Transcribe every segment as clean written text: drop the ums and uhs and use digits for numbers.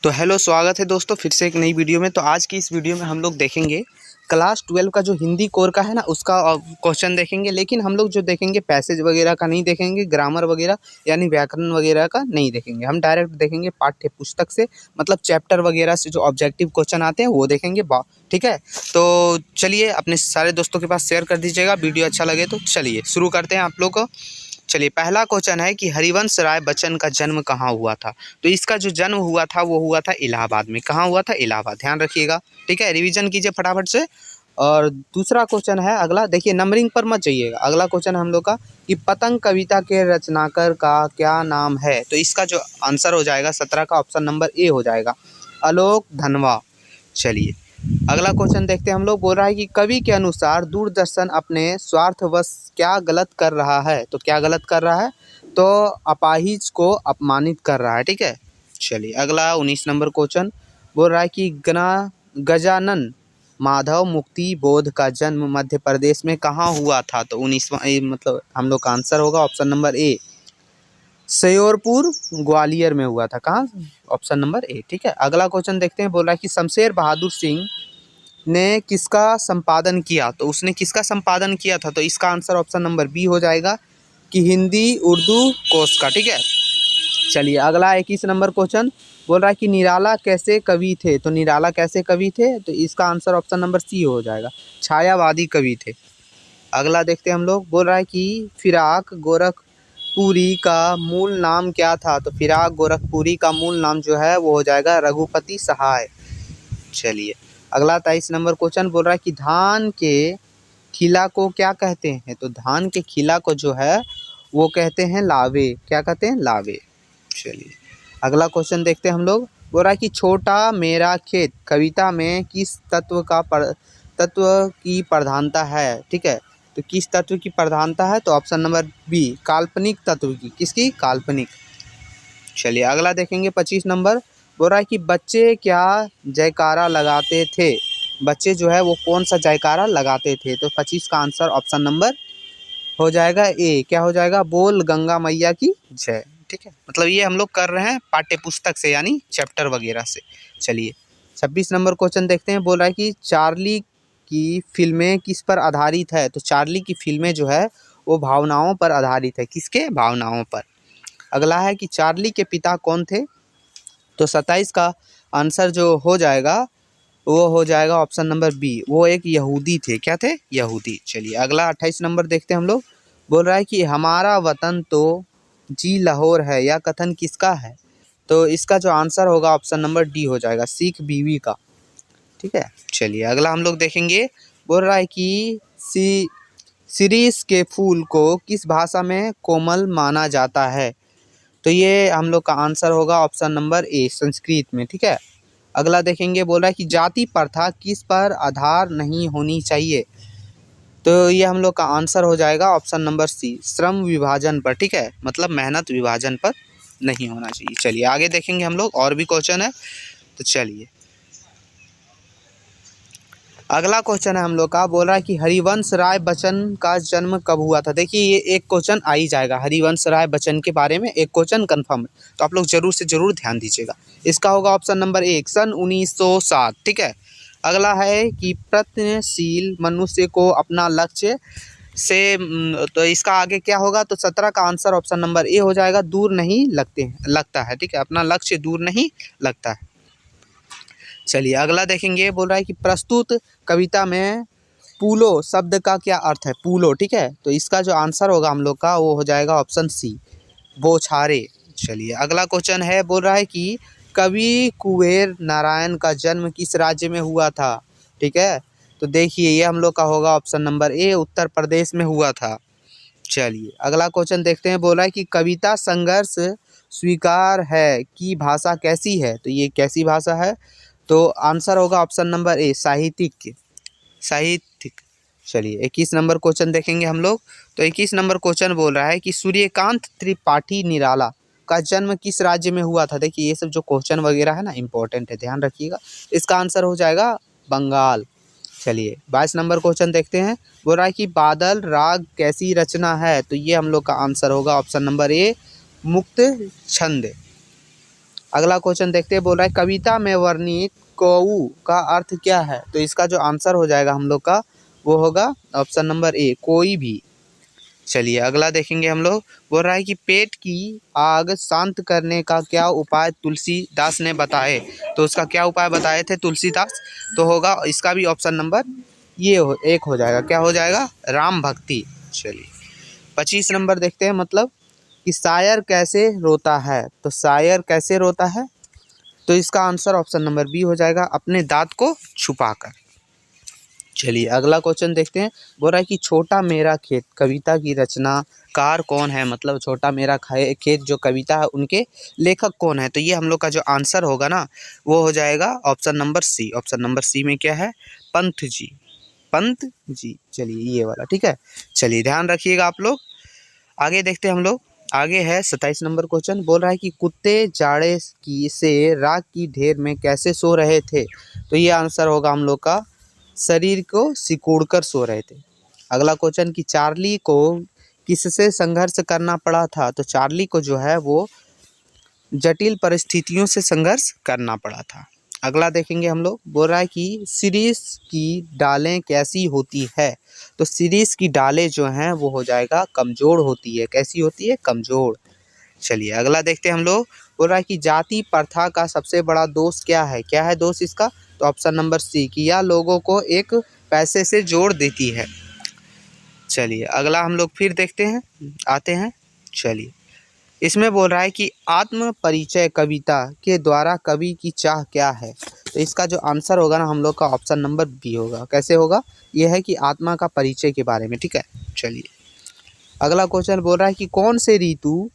तो हेलो, स्वागत है दोस्तों फिर से एक नई वीडियो में। तो आज की इस वीडियो में हम लोग देखेंगे क्लास 12 का जो हिंदी कोर का है ना, उसका क्वेश्चन देखेंगे। लेकिन हम लोग जो देखेंगे पैसेज वगैरह का नहीं देखेंगे, ग्रामर वगैरह यानी व्याकरण वगैरह का नहीं देखेंगे। हम डायरेक्ट देखेंगे पाठ्य पुस्तक से, मतलब चैप्टर वगैरह से जो ऑब्जेक्टिव क्वेश्चन आते हैं वो देखेंगे। ठीक है, तो चलिए अपने सारे दोस्तों के पास शेयर कर दीजिएगा। वीडियो अच्छा लगे तो चलिए शुरू करते हैं आप लोग को। चलिए, पहला क्वेश्चन है कि हरिवंश राय बच्चन का जन्म कहाँ हुआ था। तो इसका जो जन्म हुआ था वो हुआ था इलाहाबाद में। कहाँ हुआ था? इलाहाबाद, ध्यान रखिएगा। ठीक है, रिवीजन कीजिए फटाफट से। और दूसरा क्वेश्चन है अगला, देखिए नंबरिंग पर मत जाइएगा। अगला क्वेश्चन है हम लोग का कि पतंग कविता के रचनाकार का क्या नाम है। तो इसका जो आंसर हो जाएगा 17 का ऑप्शन नंबर ए हो जाएगा, आलोक धनवा। चलिए अगला क्वेश्चन देखते हैं हम लोग। बोल रहा है कि कवि के अनुसार दूरदर्शन अपने स्वार्थवश क्या गलत कर रहा है। तो क्या गलत कर रहा है? तो अपाहिज को अपमानित कर रहा है। ठीक है, चलिए अगला 19 नंबर क्वेश्चन बोल रहा है कि गजानन माधव मुक्ति बोध का जन्म मध्य प्रदेश में कहाँ हुआ था। तो 19वां मतलब हम लोग का आंसर होगा ऑप्शन नंबर ए, सयोरपुर ग्वालियर में हुआ था। कहाँ? Option number A. ठीक है, अगला क्वेश्चन देखते हैं। बोल रहा है कि शमशेर बहादुर सिंह ने किसका संपादन किया। तो उसने किसका संपादन किया था? तो इसका आंसर ऑप्शन नंबर बी हो जाएगा कि हिंदी उर्दू कोश का। ठीक है, चलिए अगला 21 नंबर क्वेश्चन बोल रहा है कि निराला कैसे कवि थे। तो निराला कैसे कवि थे? तो इसका आंसर ऑप्शन नंबर सी हो जाएगा, छायावादी कवि थे। अगला देखते हैं हम लोग। बोल रहा है कि फिराक गोरखपुरी का मूल नाम क्या था। तो फिराक गोरखपुरी का मूल नाम जो है वो हो जाएगा रघुपति सहाय। चलिए अगला 23 नंबर क्वेश्चन बोल रहा है कि धान के खिला को क्या कहते हैं। तो धान के खिला को जो है वो कहते हैं लावे। क्या कहते हैं? लावे। चलिए अगला क्वेश्चन देखते हैं हम लोग। बोल रहा है कि छोटा मेरा खेत कविता में किस तत्व की प्रधानता है। ठीक है, तो किस तत्व की प्रधानता है? तो ऑप्शन नंबर बी, काल्पनिक तत्व की। किसकी? काल्पनिक। चलिए अगला देखेंगे 25 नंबर। बोल रहा है कि बच्चे क्या जयकारा लगाते थे। बच्चे जो है वो कौन सा जयकारा लगाते थे। तो 25 का आंसर ऑप्शन नंबर हो जाएगा ए। क्या हो जाएगा? बोल गंगा मैया की जय। ठीक है, मतलब ये हम लोग कर रहे हैं पाठ्य पुस्तक से यानी चैप्टर वगैरह से। चलिए 26 नंबर क्वेश्चन देखते हैं। बोल रहा है कि चार्ली की फिल्में किस पर आधारित है। तो चार्ली की फिल्में जो है वो भावनाओं पर आधारित है। किसके? भावनाओं पर। अगला है कि चार्ली के पिता कौन थे। तो 27 का आंसर जो हो जाएगा वो हो जाएगा ऑप्शन नंबर बी, वो एक यहूदी थे। क्या थे? यहूदी। चलिए अगला 28 नंबर देखते हैं हम लोग। बोल रहा है कि हमारा वतन तो जी लाहौर है, यह कथन किसका है। तो इसका जो आंसर होगा ऑप्शन नंबर डी हो जाएगा, सिख बीवी का। ठीक है, चलिए अगला हम लोग देखेंगे। बोल रहा है कि शिरीष के फूल को किस भाषा में कोमल माना जाता है। तो ये हम लोग का आंसर होगा ऑप्शन नंबर ए, संस्कृत में। ठीक है, अगला देखेंगे। बोल रहा है कि जाति प्रथा किस पर आधार नहीं होनी चाहिए। तो ये हम लोग का आंसर हो जाएगा ऑप्शन नंबर सी, श्रम विभाजन पर। ठीक है, मतलब मेहनत विभाजन पर नहीं होना चाहिए। चलिए आगे देखेंगे हम लोग, और भी क्वेश्चन है। तो चलिए अगला क्वेश्चन है हम लोग का। बोल रहा है कि हरिवंश राय बच्चन का जन्म कब हुआ था। देखिए ये एक क्वेश्चन आ ही जाएगा, हरिवंश राय बच्चन के बारे में एक क्वेश्चन कंफर्म है, तो आप लोग जरूर से जरूर ध्यान दीजिएगा। इसका होगा ऑप्शन नंबर एक, सन 1907। ठीक है, अगला है कि प्रयत्नशील मनुष्य को अपना लक्ष्य से तो इसका आगे क्या होगा। तो 17 का आंसर ऑप्शन नंबर ए हो जाएगा, दूर नहीं लगता है। ठीक है, अपना लक्ष्य दूर नहीं लगता है। चलिए अगला देखेंगे। बोल रहा है कि प्रस्तुत कविता में पूलो शब्द का क्या अर्थ है। पूलो, ठीक है, तो इसका जो आंसर होगा हम लोग का वो हो जाएगा ऑप्शन सी, बौछारे। चलिए अगला क्वेश्चन है। बोल रहा है कि कवि कुबेर नारायण का जन्म किस राज्य में हुआ था। ठीक है, तो देखिए ये हम लोग का होगा option number A, Uttar Pradesh में हुआ था। चलिए अगला क्वेश्चन देखते हैं। बोल रहा है कि कविता संघर्ष स्वीकार है की भाषा कैसी है। तो ये कैसी भाषा है? तो आंसर होगा ऑप्शन नंबर ए, साहित्यिक। साहित्यिक। चलिए 21 नंबर क्वेश्चन देखेंगे हम लोग। तो 21 नंबर क्वेश्चन बोल रहा है कि सूर्यकांत त्रिपाठी निराला का जन्म किस राज्य में हुआ था। देखिए ये सब जो क्वेश्चन वगैरह है ना इंपॉर्टेंट है, ध्यान रखिएगा। इसका आंसर हो जाएगा बंगाल। चलिए 22 नंबर क्वेश्चन देखते हैं। बोल रहा है कि बादल राग कैसी रचना है। तो ये हम लोग का आंसर होगा ऑप्शन नंबर ए, मुक्त छंद। अगला क्वेश्चन देखते हैं, बोल रहा है कविता में वर्णित कौऊ का अर्थ क्या है। तो इसका जो आंसर हो जाएगा हम लोग का वो होगा ऑप्शन नंबर ए, कोई भी। चलिए अगला देखेंगे हम लोग। बोल रहा है कि पेट की आग शांत करने का क्या उपाय तुलसीदास ने बताए। तो उसका क्या उपाय बताए थे तुलसीदास, तो होगा इसका भी ऑप्शन नंबर ये एक हो जाएगा। क्या हो जाएगा, राम भक्ति। चलिए 25 नंबर देखते हैं, मतलब कि शायर कैसे रोता है। तो शायर कैसे रोता है, तो इसका आंसर ऑप्शन नंबर बी हो जाएगा, अपने दांत को छुपाकर। चलिए अगला क्वेश्चन देखते हैं। बोल रहा है कि छोटा मेरा खेत कविता की रचनाकार कौन है। मतलब छोटा मेरा खेत जो कविता है उनके लेखक कौन है। तो ये हम लोग का जो आंसर होगा ना वो हो जाएगा option number C. Option number C में क्या है, पंत जी, पंत जी। चलिए ये वाला ठीक है। चलिए ध्यान रखिएगा आप लोग। आगे देखते हैं हम लोग। आगे है 27 नंबर क्वेश्चन। बोल रहा है कि कुत्ते जाड़े की से राख की ढेर में कैसे सो रहे थे। तो ये आंसर होगा हम लोग का, शरीर को सिकुड़कर सो रहे थे। अगला क्वेश्चन कि चार्ली को किससे संघर्ष करना पड़ा था। तो चार्ली को जो है वो जटिल परिस्थितियों से संघर्ष करना पड़ा था। अगला देखेंगे हम लोग। बोल रहा है कि शिरीष की डालें कैसी होती है। तो शिरीष की डालें जो हैं वो हो जाएगा कमज़ोर होती है। कैसी होती है, कमज़ोर। चलिए अगला देखते हैं हम लोग। बोल रहा है कि जाति प्रथा का सबसे बड़ा दोष क्या है। क्या है दोष इसका, तो ऑप्शन नंबर सी, कि यह लोगों को एक पैसे से जोड़ देती है। चलिए अगला हम लोग फिर देखते हैं, आते हैं। चलिए इसमें बोल रहा है कि आत्म परिचय कविता के द्वारा कवि की चाह क्या है। तो इसका जो आंसर होगा ना हम लोग का ऑप्शन नंबर बी होगा। कैसे होगा, यह है कि आत्मा का परिचय के बारे में। ठीक है। चलिए अगला क्वेश्चन बोल रहा है कि कौन से ऋतु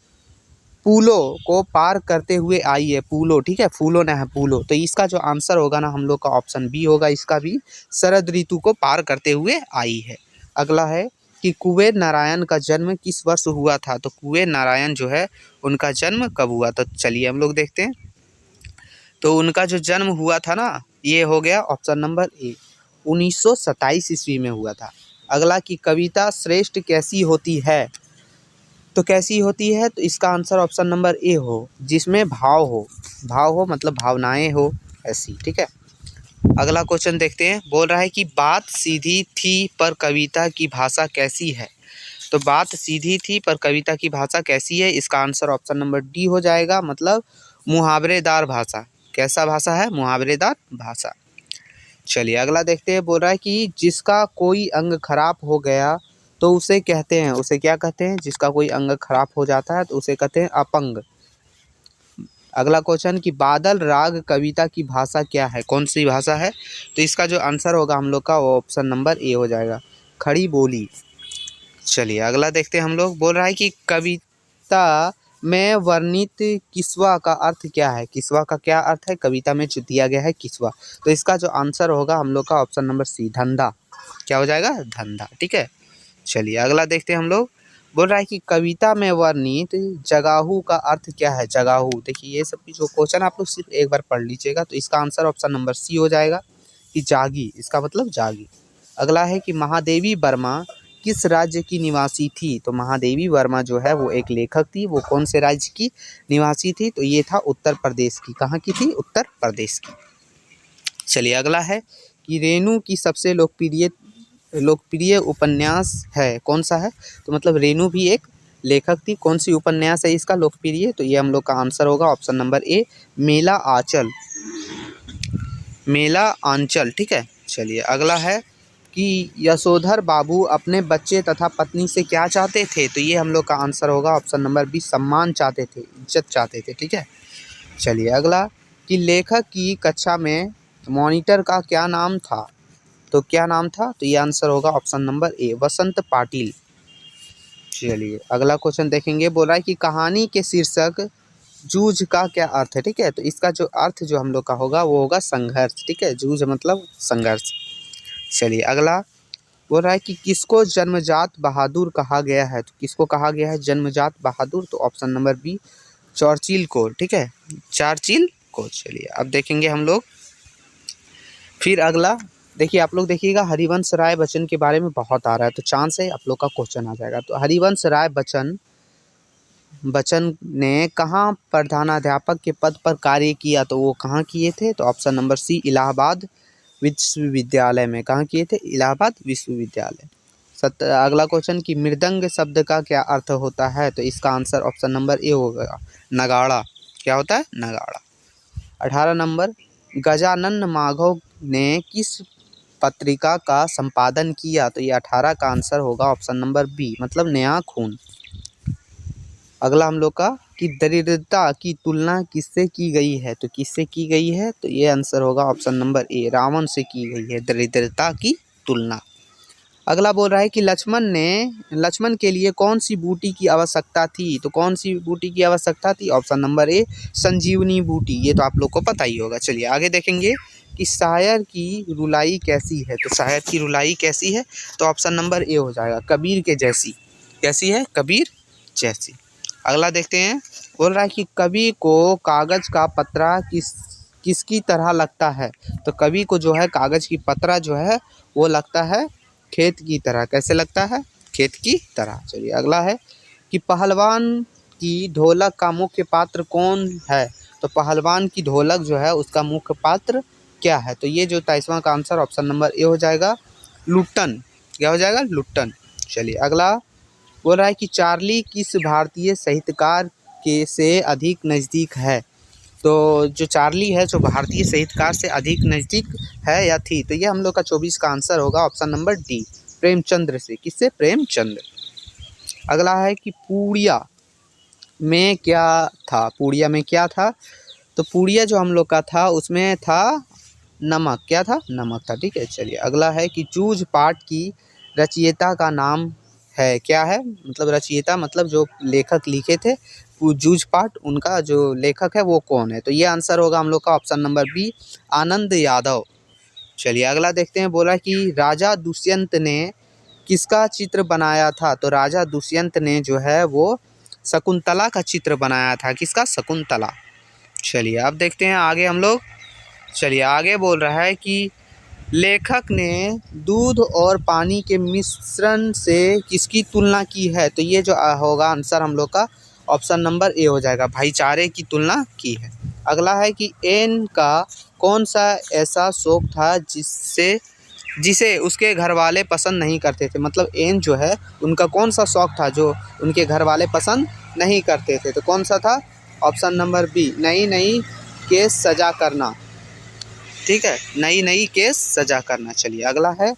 फूलों को पार करते हुए आई है। फूलों, ठीक है, फूलों ना है फूलों। तो इसका जो आंसर होगा ना हम लोग का ऑप्शन बी होगा। इसका भी शरद ऋतु को पार करते हुए आई है। अगला है कि कुबेर नारायण का जन्म किस वर्ष हुआ था। तो कुबेर नारायण जो है उनका जन्म कब हुआ। तो चलिए हम लोग देखते हैं। तो उनका जो जन्म हुआ था ना ये हो गया ऑप्शन नंबर ए, 1927 ईस्वी में हुआ था। अगला कि कविता श्रेष्ठ कैसी होती है। तो कैसी होती है, तो इसका आंसर ऑप्शन नंबर ए हो, जिसमें भाव हो। भाव हो मतलब भावनाएं हो, ऐसी। ठीक है। अगला क्वेश्चन देखते हैं। बोल रहा है कि बात सीधी थी पर कविता की भाषा कैसी है। तो बात सीधी थी पर कविता की भाषा कैसी है, इसका आंसर ऑप्शन नंबर डी हो जाएगा, मतलब मुहावरेदार भाषा। कैसा भाषा है, मुहावरेदार भाषा। चलिए अगला देखते हैं। बोल रहा है कि जिसका कोई अंग खराब हो गया तो उसे कहते हैं, उसे क्या कहते हैं, जिसका कोई अंग खराब हो जाता है तो उसे कहते हैं अपंग। अगला क्वेश्चन कि बादल राग कविता की भाषा क्या है, कौन सी भाषा है। तो इसका जो आंसर होगा हम लोग का वो ऑप्शन नंबर ए हो जाएगा, खड़ी बोली। चलिए अगला देखते हैं हम लोग। बोल रहा है कि कविता में वर्णित किस्वा का अर्थ क्या है। किस्वा का क्या अर्थ है, कविता में जो दिया गया है किस्वा। तो इसका जो आंसर होगा हम लोग का ऑप्शन नंबर सी, धंधा। क्या हो जाएगा, धंधा। ठीक है। चलिए अगला देखते हैं हम लोग। बोल रहा है कि कविता में वर्णित जगाहू का अर्थ क्या है। जगाहू, देखिए ये सब जो क्वेश्चन आप लोग सिर्फ एक बार पढ़ लीजिएगा। तो इसका आंसर ऑप्शन नंबर सी हो जाएगा कि जागी, इसका मतलब जागी। अगला है कि महादेवी वर्मा किस राज्य की निवासी थी। तो महादेवी वर्मा जो है वो एक लेखक थी। वो कौन से राज्य की निवासी थी, तो ये था उत्तर प्रदेश की। कहाँ की थी, उत्तर प्रदेश की। चलिए अगला है कि रेणु की सबसे लोकप्रिय उपन्यास है, कौन सा है। तो मतलब रेणु भी एक लेखक थी। कौन सी उपन्यास है इसका लोकप्रिय, तो ये हम लोग का आंसर होगा ऑप्शन नंबर ए, मेला आंचल। मेला आंचल। ठीक है। चलिए अगला है कि यशोधर बाबू अपने बच्चे तथा पत्नी से क्या चाहते थे। तो ये हम लोग का आंसर होगा ऑप्शन नंबर बी, सम्मान चाहते थे, इज्जत चाहते थे। ठीक है। चलिए अगला कि लेखक की कक्षा में मॉनिटर का क्या नाम था। तो क्या नाम था, तो ये आंसर होगा ऑप्शन नंबर ए, वसंत पाटिल। चलिए अगला क्वेश्चन देखेंगे। बोल रहा है कि कहानी के शीर्षक जूझ का क्या अर्थ है। ठीक है। तो इसका जो अर्थ जो हम लोग का होगा वो होगा संघर्ष। ठीक है, जूझ मतलब संघर्ष। चलिए अगला बोल रहा है कि किसको जन्मजात बहादुर कहा गया है। तो किसको कहा गया है जन्मजात बहादुर, तो ऑप्शन नंबर बी, चर्चिल को। ठीक है, चर्चिल को। चलिए अब देखेंगे हम लोग फिर अगला। देखिए आप लोग देखिएगा, हरिवंश राय बच्चन के बारे में बहुत आ रहा है, तो चांस है आप लोग का क्वेश्चन आ जाएगा। तो हरिवंश राय बच्चन बच्चन ने कहाँ प्रधानाध्यापक के पद पर कार्य किया, तो वो कहाँ किए थे, तो ऑप्शन नंबर सी इलाहाबाद विश्वविद्यालय में। कहाँ किए थे, इलाहाबाद विश्वविद्यालय। अगला क्वेश्चन कि मृदंग शब्द का क्या अर्थ होता है, तो इसका आंसर ऑप्शन नंबर ए होगा, नगाड़ा। क्या होता है, नगाड़ा। 18 नंबर, गजानन माधव ने किस पत्रिका का संपादन किया, तो ये 18 का आंसर होगा ऑप्शन नंबर बी, मतलब नया खून। अगला हम लोग का कि दरिद्रता की तुलना किससे की गई है, तो किससे की गई है, तो ये आंसर होगा ऑप्शन नंबर ए, रावण से की गई है दरिद्रता की तुलना। अगला बोल रहा है कि लक्ष्मण के लिए कौन सी बूटी की आवश्यकता थी, तो कौन सी बूटी की आवश्यकता थी, ऑप्शन नंबर ए, संजीवनी बूटी। ये तो आप लोग को पता ही होगा। चलिए आगे देखेंगे कि शायर की रुलाई कैसी है, तो शायर की रुलाई कैसी है, तो ऑप्शन नंबर ए हो जाएगा, कबीर के जैसी। कैसी है, कबीर जैसी। अगला देखते हैं, बोल रहा है कि कवि को कागज का पतरा किसकी तरह लगता है, तो कवि को जो है कागज की पतरा जो है वो लगता है खेत की तरह। कैसे लगता है, खेत की तरह। चलिए अगला है कि पहलवान की ढोलक का मुख्य पात्र कौन है, तो पहलवान की ढोलक जो है उसका मुख्य पात्र क्या है, तो ये जो 23वां का आंसर ऑप्शन नंबर ए हो जाएगा, लुट्टन। क्या हो जाएगा, लुट्टन। चलिए अगला बोल रहा है कि चार्ली किस भारतीय साहित्यकार के से अधिक नज़दीक है, तो जो चार्ली है जो भारतीय साहित्यकार से अधिक नज़दीक है या थी, तो ये हम लोग का 24 का आंसर होगा ऑप्शन नंबर डी, प्रेमचंद्र से। किससे, प्रेमचंद्र। अगला है कि पूड़िया में क्या था, पूड़िया में क्या था, तो पूड़िया जो हम लोग का था उसमें था नमक। क्या था, नमक था। ठीक है, चलिए अगला है कि जूझ पाठ की रचयिता का नाम है, क्या है, मतलब रचयिता मतलब जो लेखक लिखे थे जूझ पाठ, उनका जो लेखक है वो कौन है, तो ये आंसर होगा हम लोग का option number B, Anand Yadav. चलिए अगला देखते हैं, बोला कि राजा दुष्यंत ने किसका चित्र बनाया था, तो राजा दुष्यंत ने जो है वो शकुंतला का चित्र बनाया था। किसका, शकुंतला। चलिए अब देखते हैं आगे हम लोग। चलिए आगे बोल रहा है कि लेखक ने दूध और पानी के मिश्रण से किसकी तुलना की है, तो ये जो होगा आंसर हम लोग का ऑप्शन नंबर ए हो जाएगा, भाईचारे की तुलना की है। अगला है कि एन का कौन सा ऐसा शौक था जिसे उसके घर वाले पसंद नहीं करते थे, मतलब एन जो है उनका कौन सा शौक था जो उनके घर वाले पसंद नहीं करते थे, तो कौन सा था, ऑप्शन नंबर बी, नई नई केस सजा करना। ठीक है, नई नई केस सजा करना। चलिए अगला है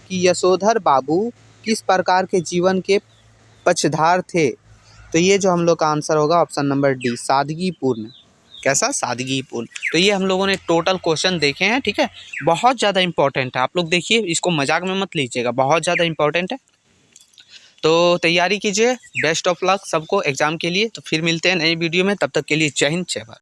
कि यशोधर बाबू किस प्रकार के जीवन के पक्षधार थे, तो ये जो हम लोग का आंसर होगा ऑप्शन नंबर डी, सादगीपूर्ण। कैसा, सादगीपूर्ण। तो ये हम लोगों ने टोटल क्वेश्चन देखे हैं। ठीक है, बहुत ज़्यादा इंपॉर्टेंट है, आप लोग देखिए, इसको मजाक में मत लीजिएगा, बहुत ज़्यादा इंपॉर्टेंट है। तो तैयारी कीजिए, बेस्ट ऑफ लक सबको एग्जाम के लिए। तो फिर मिलते हैं नई वीडियो में, तब तक के लिए जय हिंद, जय भारत।